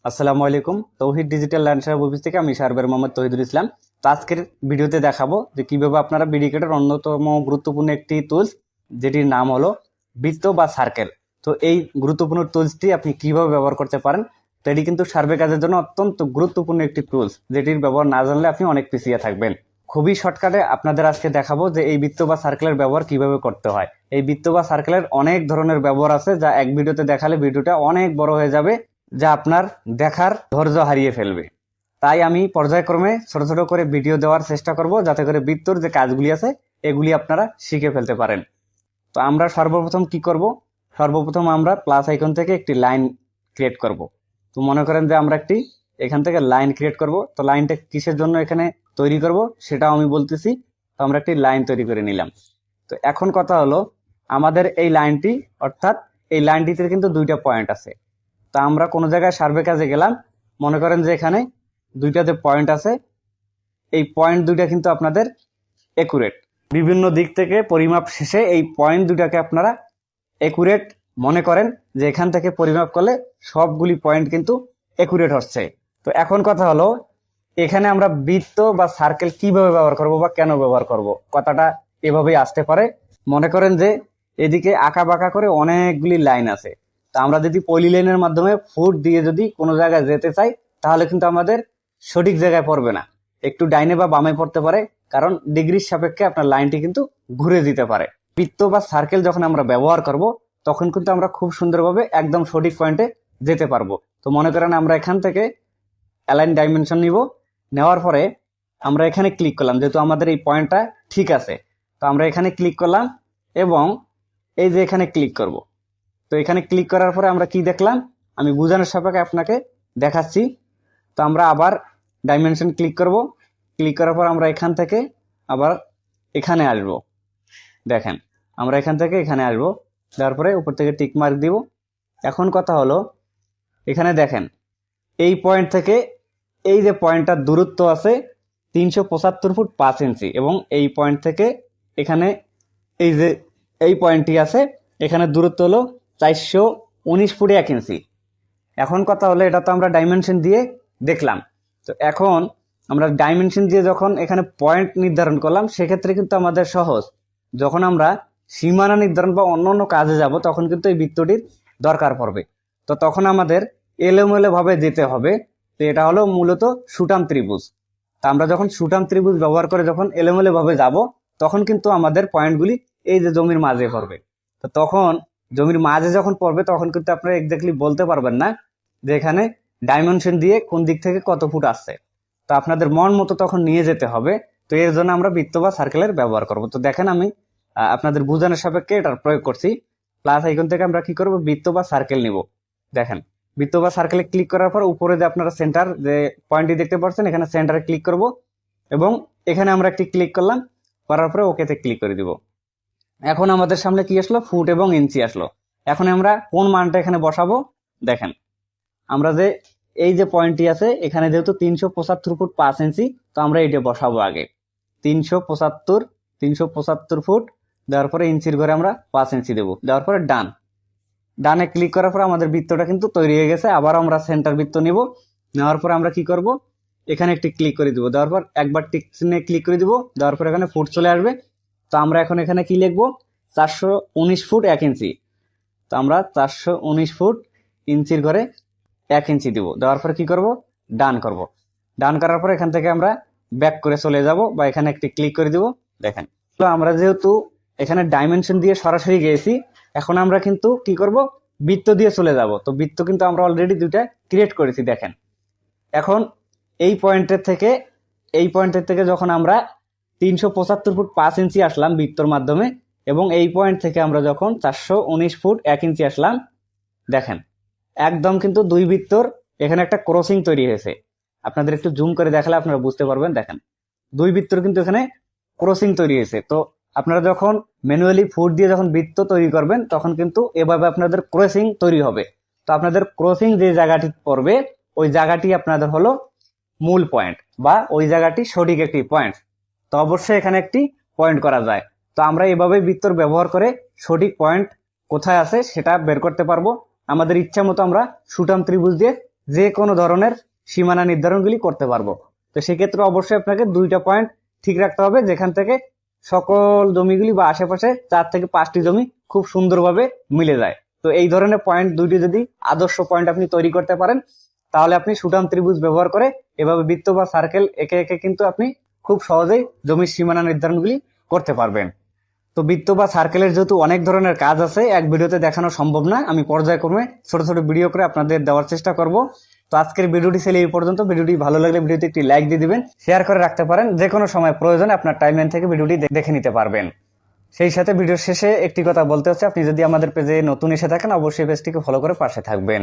আসসালামু আলাইকুম। তৌহিদ digital learner office থেকে আমি সার্ভার মোহাম্মদ তৌহিদুল ইসলাম। তো আজকের ভিডিওতে দেখাবো যে কিভাবে আপনারা বিডিকেটের অন্যতম গুরুত্বপূর্ণ একটি টুলস, যেটির নাম হলো বৃত্ত বা সার্কেল। তো এই গুরুত্বপূর্ণ টুলসটি আপনি কিভাবে ব্যবহার করতে পারেন। তো এটি কিন্তু সার্ভে কাজের জন্য অত্যন্ত গুরুত্বপূর্ণ একটি টুলস, যেটির ব্যবহার না জানলে আপনি অনেক পিছিয়ে থাকবেন। খুবই শর্টকাটে আপনাদের আজকে দেখাবো যে এই বৃত্ত বা সার্কেলের ব্যবহার কিভাবে করতে হয়। এই বৃত্ত বা সার্কেলের অনেক ধরনের ব্যবহার আছে, যা এক ভিডিওতে দেখালে ভিডিওটা অনেক বড় হয়ে যাবে, যা আপনার দেখার ধৈর্য হারিয়ে ফেলবে। তাই আমি পর্যায়ক্রমে ছোট ছোট করে ভিডিও দেওয়ার চেষ্টা করব, যাতে করে বৃত্তর যে কাজগুলি আছে এগুলি আপনারা শিখে ফেলতে পারেন। তো আমরা সর্বপ্রথম কি করব, সর্বপ্রথম আমরা প্লাস আইকন থেকে একটি লাইন ক্রিয়েট করব। তো মনে করেন যে আমরা একটি এখান থেকে লাইন ক্রিয়েট করব। তো লাইনটা কিসের জন্য এখানে তৈরি করব সেটাও আমি বলতেছি। তো আমরা একটি লাইন তৈরি করে নিলাম। তো এখন কথা হলো, আমাদের এই লাইনটি, অর্থাৎ এই লাইনটিতে কিন্তু দুইটা পয়েন্ট আছে। তা আমরা কোনো জায়গায় সার্ভে কাজে গেলাম, মনে করেন যে এখানে দুইটাতে পয়েন্ট আছে। এই পয়েন্ট দুইটা কিন্তু আপনাদের একুরেট, বিভিন্ন দিক থেকে পরিমাপ শেষে এই পয়েন্ট দুটাকে আপনারা একুরেট মনে করেন, যে এখান থেকে পরিমাপ করলে সবগুলি পয়েন্ট কিন্তু একুরেট হচ্ছে। তো এখন কথা হলো, এখানে আমরা বৃত্ত বা সার্কেল কিভাবে ব্যবহার করব বা কেন ব্যবহার করব, কথাটা এভাবেই আসতে পারে। মনে করেন যে এদিকে আঁকা বাঁকা করে অনেকগুলি লাইন আছে। তা আমরা যদি পলি লাইনের মাধ্যমে ফুট দিয়ে যদি কোনো জায়গায় যেতে চাই, তাহলে কিন্তু আমাদের সঠিক জায়গায় পড়বে না, একটু ডাইনে বা বামে পড়তে পারে, কারণ ডিগ্রির সাপেক্ষে আপনার লাইনটি কিন্তু ঘুরে দিতে পারে। বৃত্ত বা সার্কেল যখন আমরা ব্যবহার করব, তখন কিন্তু আমরা খুব সুন্দরভাবে একদম সঠিক পয়েন্টে যেতে পারবো। তো মনে করেন আমরা এখান থেকে অ্যালাইন ডাইমেনশন নিব, নেওয়ার পরে আমরা এখানে ক্লিক করলাম, যেহেতু আমাদের এই পয়েন্টটা ঠিক আছে। তো আমরা এখানে ক্লিক করলাম এবং এই যে এখানে ক্লিক করব। তো এখানে ক্লিক করার পরে আমরা কি দেখলাম, আমি বোঝানোর সাপেক্ষে আপনাকে দেখাচ্ছি। তো আমরা আবার ডাইমেনশন ক্লিক করব। ক্লিক করার পর আমরা এখান থেকে আবার এখানে আসব। দেখেন, আমরা এখান থেকে এখানে আসব, তারপরে উপর থেকে টিক মার্ক দিব। এখন কথা হলো, এখানে দেখেন এই পয়েন্ট থেকে এই যে পয়েন্টটার দূরত্ব আছে 375 ফুট 5 ইঞ্চি, এবং এই পয়েন্ট থেকে এখানে এই যে এই পয়েন্টটি আছে, এখানে দূরত্ব হলো 419 ফুট 1 ইঞ্চি। এখন কথা হলো, এটা তো আমরা ডাইমেনশন দিয়ে দেখলাম। তো এখন আমরা ডাইমেনশন দিয়ে যখন এখানে পয়েন্ট নির্ধারণ করলাম, সেক্ষেত্রে কিন্তু আমাদের সহজ। যখন আমরা সীমানা নির্ধারণ বা অন্য অন্য কাজে যাব, তখন কিন্তু এই বৃত্তটির দরকার পড়বে। তো তখন আমাদের এলোমেলো ভাবে যেতে হবে। তো এটা হলো মূলত সুটাম ত্রিভুজ। তা আমরা যখন সুটাম ত্রিভুজ ব্যবহার করে যখন এলোমেলো ভাবে যাব, তখন কিন্তু আমাদের পয়েন্টগুলি এই যে জমির মাঝে পড়বে। তো তখন জমির মাঝে যখন পড়বে, তখন কিন্তু আপনারা এক্স্যাক্টলি বলতে পারবেন না যে এখানে ডাইমেনশন দিয়ে কোন দিক থেকে কত ফুট আসছে। তো আপনাদের মন মতো তখন নিয়ে যেতে হবে। তো এর জন্য আমরা বৃত্ত বা সার্কেলের ব্যবহার করব। তো দেখেন, আমি আপনাদের বোঝানোর সাপেক্ষে এটার প্রয়োগ করছি। প্লাস আইকন থেকে আমরা কি করব, বৃত্ত বা সার্কেল নিব। দেখেন, বৃত্ত বা সার্কেলে ক্লিক করার পর উপরে যে আপনারা সেন্টার যে পয়েন্টটি দেখতে পাচ্ছেন, এখানে সেন্টারে ক্লিক করব এবং এখানে আমরা একটি ক্লিক করলাম, করার পরে ওকেতে ক্লিক করে দিব। এখন আমাদের সামনে কি আসলো, ফুট এবং ইঞ্চি আসলো। এখন আমরা কোন মানটা এখানে বসাবো, দেখেন আমরা যে এই যে পয়েন্টটি আছে, এখানে যেহেতু 375 ফুট 5 ইঞ্চি, তো আমরা এটা বসাবো আগে 375 ফুট, দেওয়ার পরে ইঞ্চির ঘরে আমরা 5 ইঞ্চি দেবো, দেওয়ার পরে ডানে ক্লিক করার পর আমাদের বৃত্তটা কিন্তু তৈরি হয়ে গেছে। আবার আমরা সেন্টার বৃত্ত নিব, নেওয়ার পর আমরা কি করব, এখানে একটি ক্লিক করে দিব, দেওয়ার পর একবার টিক চিহ্নে ক্লিক করে দিব, দেওয়ার পর এখানে ফুট চলে আসবে। তো আমরা এখন এখানে কি লিখবো, 419 ফুট 1 ইঞ্চি। তো আমরা 419 ফুট ইঞ্চির ঘরে 1 ইঞ্চি দিব, দেওয়ার পর কি করব, ডান করব। ডান করার পর এখান থেকে আমরা ব্যাক করে চলে যাব, বা এখানে একটি ক্লিক করে দিব। দেখেন, তো আমরা যেহেতু এখানে ডাইমেনশন দিয়ে সরাসরি গিয়েছি, এখন আমরা কিন্তু কি করব, বৃত্ত দিয়ে চলে যাব। তো বৃত্ত কিন্তু আমরা অলরেডি দুইটা ক্রিয়েট করেছি। দেখেন, এখন এই পয়েন্টের থেকে যখন আমরা 375 ফুট 5 ইঞ্চি আসলাম বৃত্তর মাধ্যমে, এবং এই পয়েন্ট থেকে আমরা যখন 419 ফুট 1 ইঞ্চি আসলাম, দেখেন একদম কিন্তু দুই বৃত্তর এখানে একটা ক্রসিং তৈরি হয়েছে। আপনাদের একটু জুম করে দেখালে আপনারা বুঝতে পারবেন। দেখেন, দুই বৃত্তর কিন্তু এখানে ক্রসিং তৈরি হয়েছে। তো আপনারা যখন ম্যানুয়ালি ফুট দিয়ে যখন বৃত্ত তৈরি করবেন, তখন কিন্তু এভাবে আপনাদের ক্রসিং তৈরি হবে। তো আপনাদের ক্রসিং যে জায়গাটি পড়বে, ওই জায়গাটি আপনাদের হলো মূল পয়েন্ট, বা ওই জায়গাটি সঠিক একটি পয়েন্ট। তো অবশ্যই এখানে একটি পয়েন্ট করা যায়। তো আমরা এভাবে বৃত্তর ব্যবহার করে সঠিক পয়েন্ট কোথায় আছে সেটা বের করতে পারবো। আমাদের ইচ্ছা মতো আমরা সুটাম ত্রিভুজ দিয়ে যে কোনো ধরনের সীমানা নির্ধারণগুলি করতে পারবো। তো সেক্ষেত্রে অবশ্যই আপনাকে দুইটা পয়েন্ট ঠিক রাখতে হবে, যেখান থেকে সকল জমিগুলি বা আশেপাশে 4 থেকে 5টি জমি খুব সুন্দরভাবে মিলে যায়। তো এই ধরনের পয়েন্ট দুইটি যদি আদর্শ পয়েন্ট আপনি তৈরি করতে পারেন, তাহলে আপনি সুঠাম ত্রিভুজ ব্যবহার করে এভাবে বৃত্ত বা সার্কেল একে একে কিন্তু আপনি খুব সহজেই জমির সীমানা নির্ধারণগুলি করতে পারবেন। তো বৃত্ত বা সার্কেলের যেহেতু অনেক ধরনের কাজ আছে, এক ভিডিওতে দেখানো সম্ভব না, আমি পর্যায়ক্রমে ছোট ছোট ভিডিও করে আপনাদের দেওয়ার চেষ্টা করব। তো আজকের ভিডিওটি ছিল এই পর্যন্ত। ভিডিওটি ভালো লাগলে ভিডিওতে একটি লাইক দিয়ে দিবেন, শেয়ার করে রাখতে পারেন, যে কোনো সময় প্রয়োজনে আপনার টাইমলাইন থেকে ভিডিওটি দেখে নিতে পারবেন। সেই সাথে ভিডিওর শেষে একটি কথা বলতে হচ্ছে, আপনি যদি আমাদের পেজে নতুন এসে থাকেন অবশ্যই পেজটিকে ফলো করে পাশে থাকবেন।